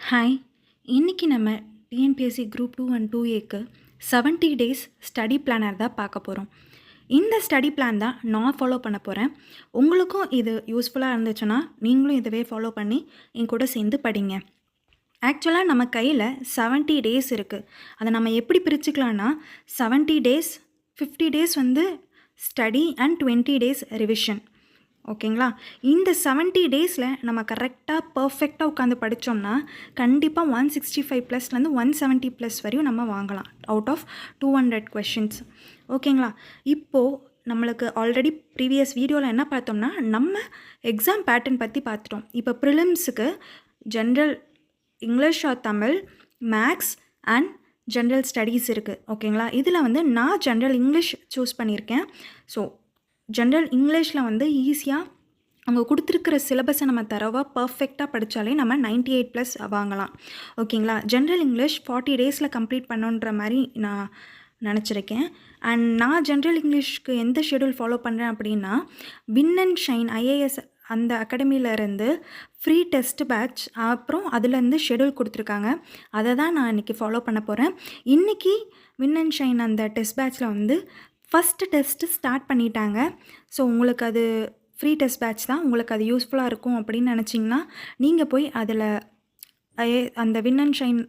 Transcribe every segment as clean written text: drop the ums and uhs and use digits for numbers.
Hi, இன்னைக்கு நம்ம TNPSC group 2 and 2ஏக்கு 70 டேஸ் ஸ்டடி பிளானர் தான் பார்க்க போகிறோம். இந்த ஸ்டடி பிளான் தான் நான் ஃபாலோ பண்ண போகிறேன். உங்களுக்கும் இது யூஸ்ஃபுல்லாக இருந்துச்சுன்னா நீங்களும் இதுவே ஃபாலோ பண்ணி என் கூட சேர்ந்து படிங்க. ஆக்சுவலாக நம்ம கையில் 70 டேஸ் இருக்குது. அதை நம்ம எப்படி பிரிச்சுக்கலான்னா 70 டேஸ், 50 டேஸ் வந்து ஸ்டடி அண்ட் 20 டேஸ் ரிவிஷன். ஓகேங்களா? இந்த 70 டேஸில் நம்ம கரெக்டாக பர்ஃபெக்டாக உட்காந்து படித்தோம்னா கண்டிப்பாக 165 ப்ளஸ்லேருந்து 170 ப்ளஸ் வரையும் நம்ம வாங்கலாம் அவுட் ஆஃப் 200 கொஷின்ஸ். ஓகேங்களா? இப்போது நம்மளுக்கு ஆல்ரெடி ப்ரீவியஸ் வீடியோவில் என்ன பார்த்தோம்னா நம்ம எக்ஸாம் பேட்டர்ன் பற்றி பார்த்துட்டோம். இப்போ ப்ரிலிம்ஸுக்கு ஜென்ரல் இங்கிலீஷ் ஆர் தமிழ், மேக்ஸ் அண்ட் ஜென்ரல் ஸ்டடீஸ் இருக்குது. ஓகேங்களா? இதில் வந்து நான் ஜென்ரல் இங்கிலீஷ் சூஸ் பண்ணியிருக்கேன். ஸோ ஜென்ரல் இங்கிலீஷில் வந்து ஈஸியாக அவங்க கொடுத்துருக்கிற சிலபஸை நம்ம தரவாக பர்ஃபெக்டாக படித்தாலே நம்ம 98 ப்ளஸ் வாங்கலாம். ஓகேங்களா? ஜென்ரல் இங்கிலீஷ் 40 டேஸில் கம்ப்ளீட் பண்ணுன்ற மாதிரி நான் நினச்சிருக்கேன். அண்ட் நான் ஜென்ரல் இங்கிலீஷ்க்கு எந்த ஷெடியூல் ஃபாலோ பண்ணுறேன் அப்படின்னா வின் அண்ட் ஷைன் ஐஏஎஸ் அந்த அகாடமியிலேருந்து ஃப்ரீ டெஸ்ட் பேட்ச், அப்புறம் அதுலேருந்து ஷெடியூல் கொடுத்துருக்காங்க. அதை தான் நான் இன்றைக்கி ஃபாலோ பண்ண போகிறேன். இன்றைக்கி வின் அண்ட் ஷைன் அந்த டெஸ்ட் பேட்ச்சில் வந்து ஃபஸ்ட்டு டெஸ்ட்டு ஸ்டார்ட் பண்ணிட்டாங்க. ஸோ உங்களுக்கு அது ஃப்ரீ டெஸ்ட் பேட்ச் தான், உங்களுக்கு அது யூஸ்ஃபுல்லாக இருக்கும் அப்படின்னு நினச்சிங்கன்னா நீங்கள் போய் அதில் அந்த வின் அண்ட் ஷைன்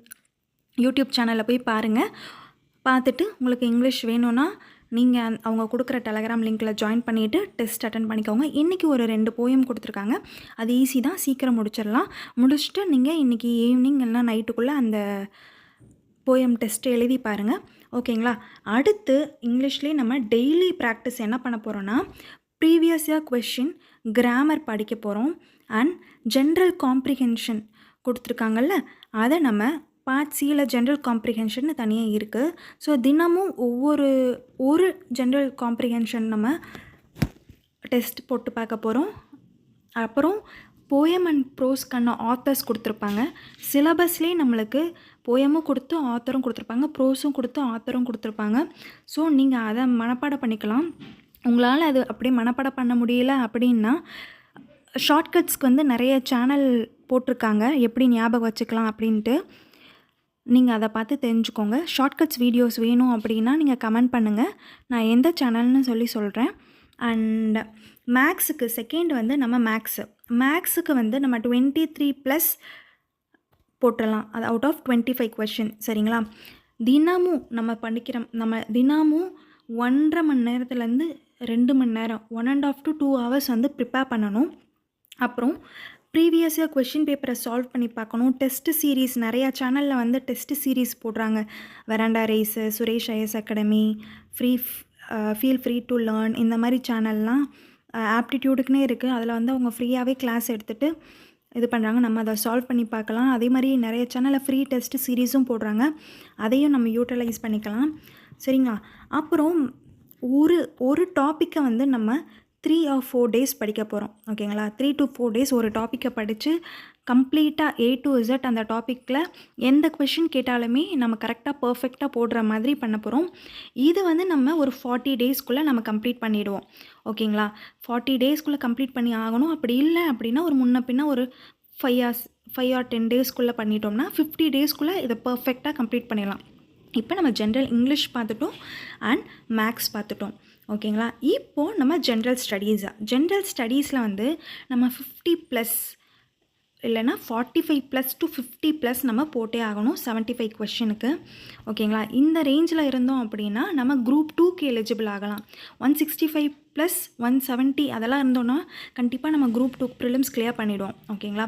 யூடியூப் சேனலில் போய் பாருங்கள். பார்த்துட்டு உங்களுக்கு இங்கிலீஷ் வேணும்னா நீங்கள் அவங்க கொடுக்குற டெலகிராம் லிங்க்கில் ஜாயின் பண்ணிவிட்டு டெஸ்ட் அட்டன் பண்ணிக்கோங்க. இன்றைக்கி ஒரு 2 போயம் கொடுத்துருக்காங்க. அது ஈஸி தான், சீக்கிரம் முடிச்சிடலாம். முடிச்சுட்டு நீங்கள் இன்றைக்கி ஈவினிங் இல்லைனா நைட்டுக்குள்ளே அந்த போயம் டெஸ்ட்டு எழுதி பாருங்கள். ஓகேங்களா? அடுத்து இங்கிலீஷ்லேயே நம்ம டெய்லி ப்ராக்டிஸ் என்ன பண்ண போகிறோன்னா ப்ரீவியஸ் இயர் கொஷின், கிராமர் படிக்க போகிறோம். அண்ட் ஜென்ரல் காம்ப்ரிஹென்ஷன் கொடுத்துருக்காங்கல்ல, அதை நம்ம பார்ட் சியில் ஜென்ரல் காம்ப்ரிஹென்ஷன் தனியாக இருக்குது. ஸோ தினமும் ஒரு ஜென்ரல் காம்ப்ரிஹென்ஷன் நம்ம டெஸ்ட் போட்டு பார்க்க போகிறோம். அப்புறம் போயம் அண்ட் ப்ரோஸ்க்கான ஆத்தர்ஸ் கொடுத்துருப்பாங்க. சிலபஸ்லேயே நம்மளுக்கு போயமும் கொடுத்து ஆத்தரும் கொடுத்துருப்பாங்க, ப்ரோஸும் கொடுத்து ஆத்தரும் கொடுத்துருப்பாங்க. ஸோ நீங்கள் அதை மனப்பாடம் பண்ணிக்கலாம். உங்களால் அது அப்படியே மனப்பாடம் பண்ண முடியல அப்படின்னா ஷார்ட்கட்ஸ்க்கு வந்து நிறைய சேனல் போட்டிருக்காங்க, எப்படி ஞாபகம் வச்சுக்கலாம் அப்படின்ட்டு. நீங்கள் அதை பார்த்து தெரிஞ்சுக்கோங்க. ஷார்ட்கட்ஸ் வீடியோஸ் வேணும் அப்படின்னா நீங்கள் கமெண்ட் பண்ணுங்கள், நான் எந்த சேனல்னு சொல்கிறேன். அண்ட் மேக்ஸுக்கு செகண்ட் வந்து நம்ம மேக்ஸுக்கு வந்து நம்ம 23 ப்ளஸ் போட்டுடலாம். அது அவுட் ஆஃப் 25 கொஷின். சரிங்களா? தினமும் நம்ம தினமும் 1.5 மணி நேரத்துலேருந்து 2 மணி நேரம், 1.5 to 2 hours வந்து ப்ரிப்பேர் பண்ணணும். அப்புறம் ப்ரீவியஸ் இயர் கொஷின் பேப்பரை சால்வ் பண்ணி பார்க்கணும். டெஸ்ட்டு சீரீஸ் நிறையா சேனலில் வந்து டெஸ்ட்டு சீரீஸ் போடுறாங்க. Veranda race, Suresh IS academy, feel free to learn, இந்த மாதிரி சேனல்லாம் ஆப்டிடியூடுக்குன்னே இருக்குது. அதில் வந்து அவங்க ஃப்ரீயாகவே கிளாஸ் எடுத்துகிட்டு இது பண்ணுறாங்க. நம்ம அதை சால்வ் பண்ணி பார்க்கலாம். அதே மாதிரி நிறைய சேனலில் ஃப்ரீ டெஸ்ட் சீரீஸும் போடுறாங்க, அதையும் நம்ம யூட்டிலைஸ் பண்ணிக்கலாம். சரிங்களா? அப்புறம் ஒரு டாப்பிக்கை வந்து நம்ம 3 or 4 டேஸ் படிக்க போகிறோம். ஓகேங்களா? 3 to 4 டேஸ் ஒரு டாப்பிக்கை படித்து கம்ப்ளீட்டாக A to Z அந்த டாப்பிக்கில் எந்த கொஷின் கேட்டாலுமே நம்ம கரெக்டாக பர்ஃபெக்டாக போடுற மாதிரி பண்ண போகிறோம். இது வந்து நம்ம ஒரு 40 டேஸ்க்குள்ளே நம்ம கம்ப்ளீட் பண்ணிவிடுவோம். ஓகேங்களா? 40 டேஸ்க்குள்ளே கம்ப்ளீட் பண்ணி ஆகணும். அப்படி இல்லை அப்படின்னா ஒரு முன்ன பின்ன ஒரு 5 or 10 டேஸ்க்குள்ளே பண்ணிட்டோம்னா 50 டேஸ்க்குள்ளே இதை பர்ஃபெக்டாக கம்ப்ளீட் பண்ணிடலாம். இப்போ நம்ம ஜென்ரல் இங்கிலீஷ் பார்த்துட்டோம் அண்ட் மேக்ஸ் பார்த்துட்டோம். ஓகேங்களா? இப்போது நம்ம ஜென்ரல் ஸ்டடீஸில் வந்து நம்ம 50 ப்ளஸ் இல்லைனா 45 ப்ளஸ் to 50 ப்ளஸ் நம்ம போட்டே ஆகணும் 75 கொஷினுக்கு. ஓகேங்களா? இந்த ரேஞ்சில் இருந்தோம் அப்படின்னா நம்ம குரூப் 2க்கு எலிஜிபிள் ஆகலாம். 165 ப்ளஸ் 170 அதெல்லாம் இருந்தோன்னா கண்டிப்பாக நம்ம குரூப் 2 ப்ரிலிம்ஸ் கிளியர் பண்ணிவிடுவோம். ஓகேங்களா?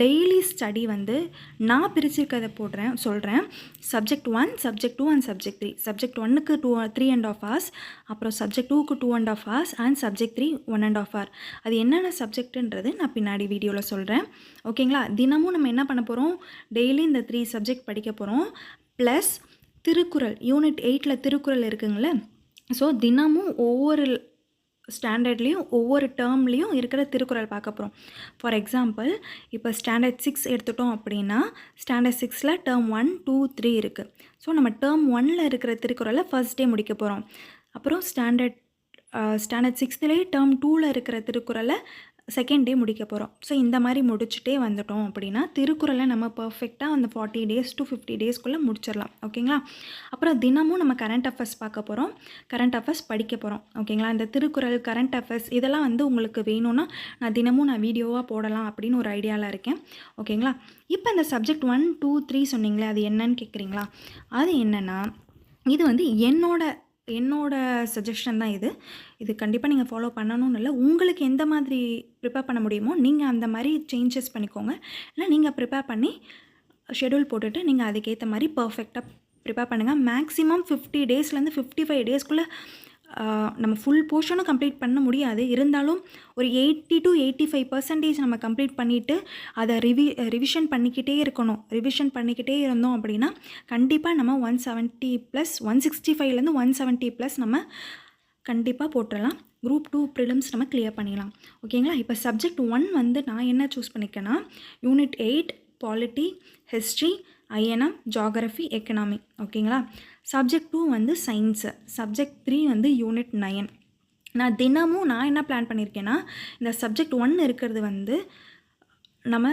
டெய்லி ஸ்டடி வந்து நான் பிரிச்சிருக்கதை சொல்கிறேன். Subject 1, subject 2 and subject 3. Subject 1க்கு 3.5 hours, அப்புறம் சப்ஜெக்ட் 2க்கு 2.5 hours அண்ட் சப்ஜெக்ட் 3 1.5 hour. அது என்னென்ன சப்ஜெக்ட்டுன்றது நான் பின்னாடி வீடியோவில் சொல்கிறேன். ஓகேங்களா? தினமும் நம்ம என்ன பண்ண போகிறோம், டெய்லி இந்த 3 சப்ஜெக்ட் படிக்க போகிறோம். ப்ளஸ் திருக்குறள் யூனிட் 8ல் திருக்குறள் இருக்குங்களே. ஸோ தினமும் ஒவ்வொரு ஸ்டாண்டர்ட்லேயும் ஒவ்வொரு டேர்ம்லேயும் இருக்கிற திருக்குறள் பார்க்க போகிறோம். ஃபார் எக்ஸாம்பிள் இப்போ ஸ்டாண்டர்ட் 6 எடுத்துட்டோம் அப்படின்னா ஸ்டாண்டர்ட் 6ல் டேர்ம் 1, 2, 3 இருக்குது. ஸோ நம்ம டேர்ம் 1ல் இருக்கிற திருக்குறளை ஃபர்ஸ்ட் டே முடிக்க போகிறோம். அப்புறம் ஸ்டாண்டர்ட் 6லேயே டேர்ம் 2ல் இருக்கிற திருக்குறளை செகண்ட் டே முடிக்க போகிறோம். ஸோ இந்த மாதிரி முடிச்சுட்டே வந்துட்டோம் அப்படின்னா திருக்குறளை நம்ம பர்ஃபெக்டாக அந்த 40 days to 50 daysக்குள்ளே முடிச்சிடலாம். ஓகேங்களா? அப்புறம் தினமும் நம்ம கரண்ட் அஃபேர்ஸ் பார்க்க போகிறோம், கரண்ட் அஃபேர்ஸ் படிக்க போகிறோம். ஓகேங்களா? இந்த திருக்குறள், கரண்ட் அஃபேர்ஸ் இதெல்லாம் வந்து உங்களுக்கு வேணும்னா நான் தினமும் வீடியோவாக போடலாம் அப்படின்னு ஒரு ஐடியாவில் இருக்கேன். ஓகேங்களா? இப்போ இந்த சப்ஜெக்ட் 1, 2, 3 சொன்னீங்களே அது என்னன்னு கேட்குறீங்களா? அது என்னென்னா இது வந்து என்னோட சஜஷன் தான் இது கண்டிப்பாக நீங்கள் ஃபாலோ பண்ணணும்னு இல்லை. உங்களுக்கு எந்த மாதிரி ப்ரிப்பேர் பண்ண முடியுமோ நீங்கள் அந்த மாதிரி சேஞ்சஸ் பண்ணிக்கோங்க. இல்லை நீங்கள் ப்ரிப்பேர் பண்ணி ஷெடியூல் போட்டுட்டு நீங்கள் அதுக்கேற்ற மாதிரி பர்ஃபெக்டாக ப்ரிப்பேர் பண்ணுங்கள். மேக்ஸிமம் 50 daysலேருந்து 55 daysக்குள்ளே நம்ம ஃபுல் போர்ஷனும் கம்ப்ளீட் பண்ண முடியாது. இருந்தாலும் ஒரு 80 to 85% நம்ம கம்ப்ளீட் பண்ணிவிட்டு அதை ரிவிஷன் பண்ணிக்கிட்டே இருக்கணும். ரிவிஷன் பண்ணிக்கிட்டே இருந்தோம் அப்படின்னா கண்டிப்பாக நம்ம 170+, 165லேருந்து 170+ நம்ம கண்டிப்பாக போட்டுடலாம். குரூப் 2 ப்ரிலிம்ஸ் நம்ம கிளியர் பண்ணிடலாம். ஓகேங்களா? இப்போ சப்ஜெக்ட் 1 வந்து நான் என்ன சூஸ் பண்ணிக்கேன்னா unit 8 polity, history, INM, geography, economy. ஓகேங்களா? சப்ஜெக்ட் 2 வந்து சயின்ஸு, சப்ஜெக்ட் 3 வந்து யூனிட் 9. நான் தினமும் என்ன பிளான் பண்ணியிருக்கேன்னா இந்த சப்ஜெக்ட் 1 இருக்கிறது வந்து நம்ம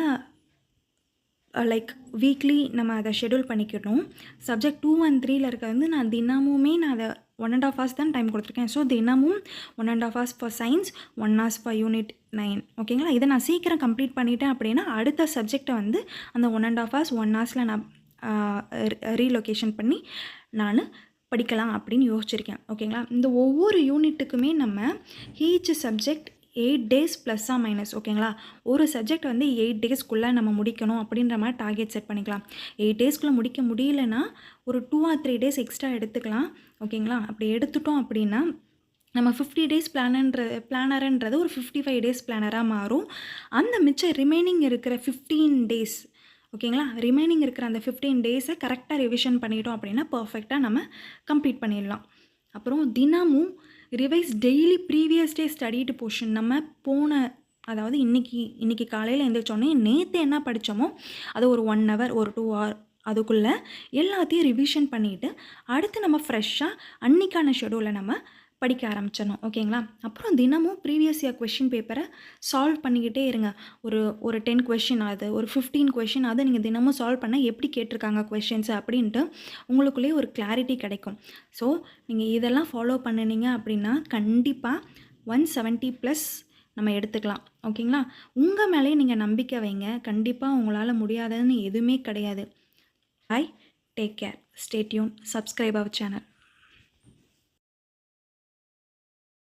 லைக் வீக்லி நம்ம அதை ஷெடியூல் பண்ணிக்கணும். சப்ஜெக்ட் 2 and 3ல் இருக்கிறது வந்து நான் தினமுமே அதை 1.5 hours தான் டைம் கொடுத்துருக்கேன். ஸோ தினமும் 1.5 hours for science, 1 hours for unit 9. ஓகேங்களா? இதை நான் சீக்கிரம் கம்ப்ளீட் பண்ணிட்டேன் அப்படின்னா அடுத்த சப்ஜெக்டை வந்து அந்த 1.5 hours 1 hours நான் ரீலொகேஷன் பண்ணி நான் படிக்கலாம் அப்படின்னு யோசிச்சிருக்கேன். ஓகேங்களா? இந்த ஒவ்வொரு யூனிட்டுக்குமே நம்ம ஈச் சப்ஜெக்ட் 8 days ப்ளஸ்ஸா மைனஸ். ஓகேங்களா? ஒரு சப்ஜெக்ட் வந்து 8 daysக்குள்ளே நம்ம முடிக்கணும் அப்படின்ற மாதிரி டார்கெட் செட் பண்ணிக்கலாம். 8 daysக்குள்ளே முடிக்க முடியலன்னா ஒரு 2 or 3 days எக்ஸ்ட்ரா எடுத்துக்கலாம். ஓகேங்களா? அப்படி எடுத்துட்டோம் அப்படின்னா நம்ம 50 days பிளானருன்றது ஒரு 55 days பிளானராக மாறும். அந்த மிச்சம் ரிமைனிங் இருக்கிற 15 days, ஓகேங்களா, ரிமைனிங் இருக்கிற அந்த 15 daysை கரெக்டாக ரிவிஷன் பண்ணிட்டோம் அப்படின்னா பர்ஃபெக்டாக நம்ம கம்ப்ளீட் பண்ணிடலாம். அப்புறம் தினமும் revise daily previous day studied portion நம்ம அதாவது இன்றைக்கி காலையில் எழுந்திரிச்சோன்னே நேற்று என்ன படித்தோமோ அது ஒரு 1 hour ஒரு 2 hour அதுக்குள்ளே எல்லாத்தையும் ரிவிஷன் பண்ணிவிட்டு அடுத்து நம்ம ஃப்ரெஷ்ஷாக அன்றைக்கான ஷெடியூலை நம்ம படிக்க ஆரம்பிச்சிடணும். ஓகேங்களா? அப்புறம் தினமும் ப்ரீவியஸ் இயர் கொஷின் பேப்பரை சால்வ் பண்ணிக்கிட்டே இருங்க. ஒரு 10 கொஷின் ஆகுது, ஒரு 15 கொஷின் ஆகுது, நீங்கள் தினமும் சால்வ் பண்ண எப்படி கேட்டிருக்காங்க கொஷின்ஸ் அப்படின்ட்டு உங்களுக்குள்ளேயே ஒரு கிளாரிட்டி கிடைக்கும். ஸோ நீங்கள் இதெல்லாம் ஃபாலோ பண்ணினீங்க அப்படின்னா கண்டிப்பாக 170+ நம்ம எடுத்துக்கலாம். ஓகேங்களா? உங்கள் மேலே நீங்கள் நம்பிக்கை வைங்க. கண்டிப்பாக உங்களால் முடியாததுன்னு எதுவுமே கிடையாது. Bye, take care, stay tune, subscribe our channel.